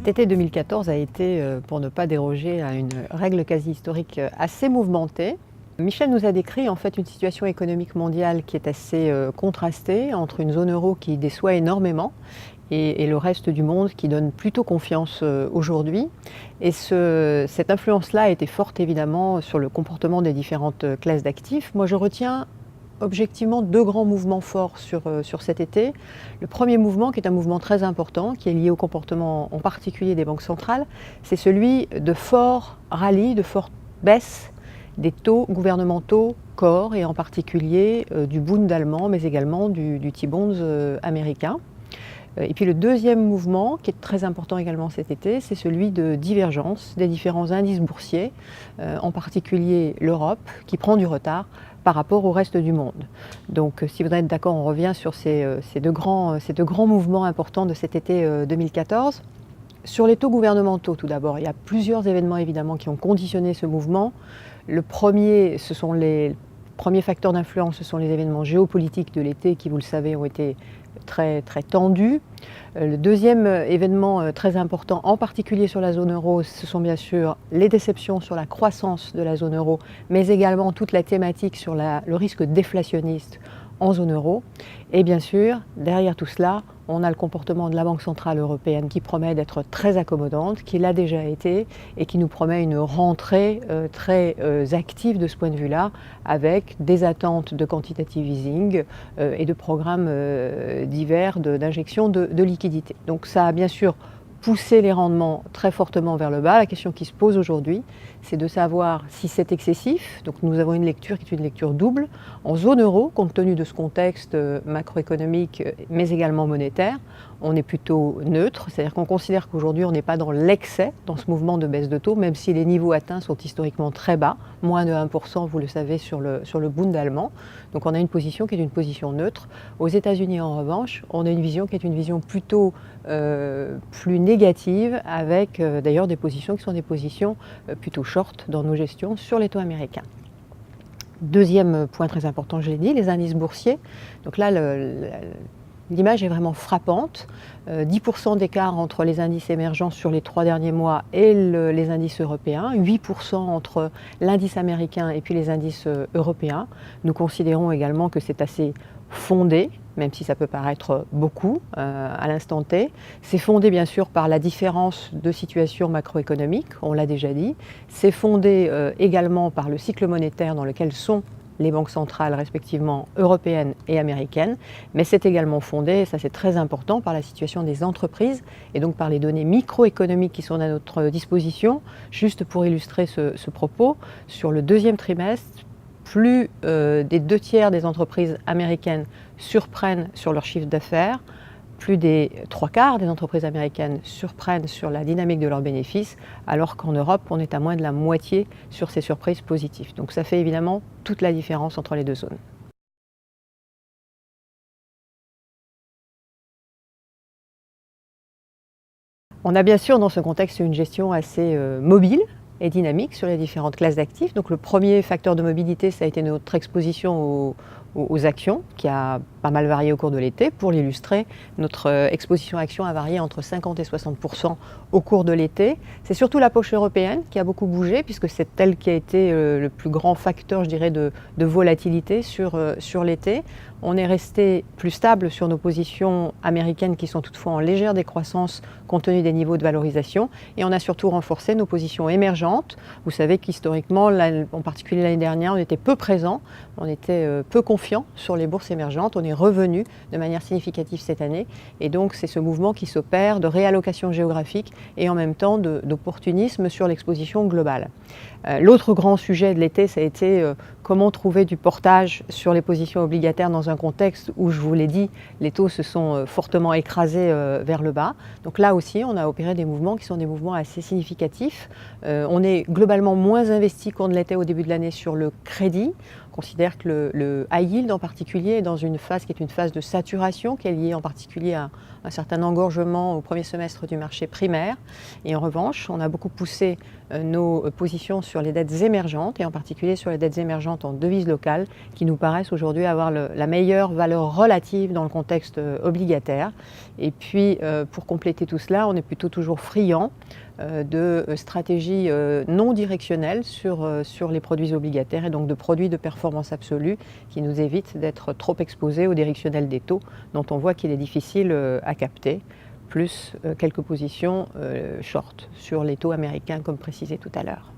Cet été 2014 a été, pour ne pas déroger à une règle quasi historique, assez mouvementée. Michel nous a décrit en fait une situation économique mondiale qui est assez contrastée entre une zone euro qui déçoit énormément et le reste du monde qui donne plutôt confiance aujourd'hui. Et cette influence-là a été forte évidemment sur le comportement des différentes classes d'actifs. Moi je retiens objectivement deux grands mouvements forts sur cet été. Le premier mouvement, qui est un mouvement très important, qui est lié au comportement en particulier des banques centrales, c'est celui de forts rallyes, de fortes baisses des taux gouvernementaux core et en particulier du Bund allemand, mais également du T-bonds américain. Et puis le deuxième mouvement, qui est très important également cet été, c'est celui de divergence des différents indices boursiers, en particulier l'Europe, qui prend du retard par rapport au reste du monde. Donc si vous êtes d'accord, on revient sur ces deux grands mouvements importants de cet été 2014. Sur les taux gouvernementaux, tout d'abord, il y a plusieurs événements évidemment qui ont conditionné ce mouvement. Le premier, les premiers facteurs d'influence, ce sont les événements géopolitiques de l'été qui, vous le savez, ont été très tendus. Le deuxième événement très important, en particulier sur la zone euro, ce sont bien sûr les déceptions sur la croissance de la zone euro, mais également toute la thématique sur le risque déflationniste en zone euro. Et bien sûr, derrière tout cela, on a le comportement de la Banque centrale européenne qui promet d'être très accommodante, qui l'a déjà été et qui nous promet une rentrée très active de ce point de vue-là, avec des attentes de quantitative easing et de programmes divers d'injection de liquidités. Donc ça a bien sûr poussé les rendements très fortement vers le bas. La question qui se pose aujourd'hui, c'est de savoir si c'est excessif. Donc nous avons une lecture qui est une lecture double. En zone euro, compte tenu de ce contexte macroéconomique, mais également monétaire, on est plutôt neutre. C'est-à-dire qu'on considère qu'aujourd'hui, on n'est pas dans l'excès, dans ce mouvement de baisse de taux, même si les niveaux atteints sont historiquement très bas, moins de 1%, vous le savez, sur le Bund allemand. Donc on a une position qui est une position neutre. Aux États-Unis, en revanche, on a une vision qui est une vision plutôt plus négative, avec d'ailleurs des positions qui sont des positions plutôt short dans nos gestions sur les taux américains. Deuxième point très important, je l'ai dit, les indices boursiers. Donc là, l'image est vraiment frappante. 10% d'écart entre les indices émergents sur les 3 derniers mois et les indices européens, 8% entre l'indice américain et puis les indices européens. Nous considérons également que c'est assez fondé, même si ça peut paraître beaucoup à l'instant T. C'est fondé bien sûr par la différence de situation macroéconomique, on l'a déjà dit. C'est fondé également par le cycle monétaire dans lequel sont les banques centrales respectivement européennes et américaines, mais c'est également fondé, et ça c'est très important, par la situation des entreprises et donc par les données microéconomiques qui sont à notre disposition. Juste pour illustrer ce propos, sur le deuxième trimestre, plus des 2/3 des entreprises américaines surprennent sur leur chiffre d'affaires, plus des 3/4 des entreprises américaines surprennent sur la dynamique de leurs bénéfices, alors qu'en Europe, on est à moins de la moitié sur ces surprises positives. Donc ça fait évidemment toute la différence entre les deux zones. On a bien sûr dans ce contexte une gestion assez mobile et dynamique sur les différentes classes d'actifs. Donc le premier facteur de mobilité, ça a été notre exposition aux actions, qui a pas mal varié au cours de l'été. Pour l'illustrer, notre exposition actions a varié entre 50 et 60% au cours de l'été. C'est surtout la poche européenne qui a beaucoup bougé, puisque c'est elle qui a été le plus grand facteur, je dirais, de volatilité sur l'été. On est resté plus stable sur nos positions américaines qui sont toutefois en légère décroissance compte tenu des niveaux de valorisation. Et on a surtout renforcé nos positions émergentes. Vous savez qu'historiquement, en particulier l'année dernière, on était peu présent, on était peu confiant sur les bourses émergentes. On est revenu de manière significative cette année. Et donc c'est ce mouvement qui s'opère de réallocation géographique et en même temps d'opportunisme sur l'exposition globale. L'autre grand sujet de l'été, ça a été comment trouver du portage sur les positions obligataires dans un contexte où, je vous l'ai dit, les taux se sont fortement écrasés vers le bas. Donc là aussi, on a opéré des mouvements qui sont des mouvements assez significatifs. On est globalement moins investi qu'on ne l'était au début de l'année sur le crédit. On considère que le high yield en particulier est dans une phase qui est une phase de saturation, qui est liée en particulier à un certain engorgement au premier semestre du marché primaire. Et en revanche, on a beaucoup poussé nos positions sur les dettes émergentes et en particulier sur les dettes émergentes en devise locale qui nous paraissent aujourd'hui avoir la meilleure valeur relative dans le contexte obligataire. Et puis pour compléter tout cela, on est plutôt toujours friand de stratégies non directionnelles sur les produits obligataires et donc de produits de performance absolue qui nous évitent d'être trop exposés au directionnel des taux dont on voit qu'il est difficile à capter, plus quelques positions short sur les taux américains comme précisé tout à l'heure.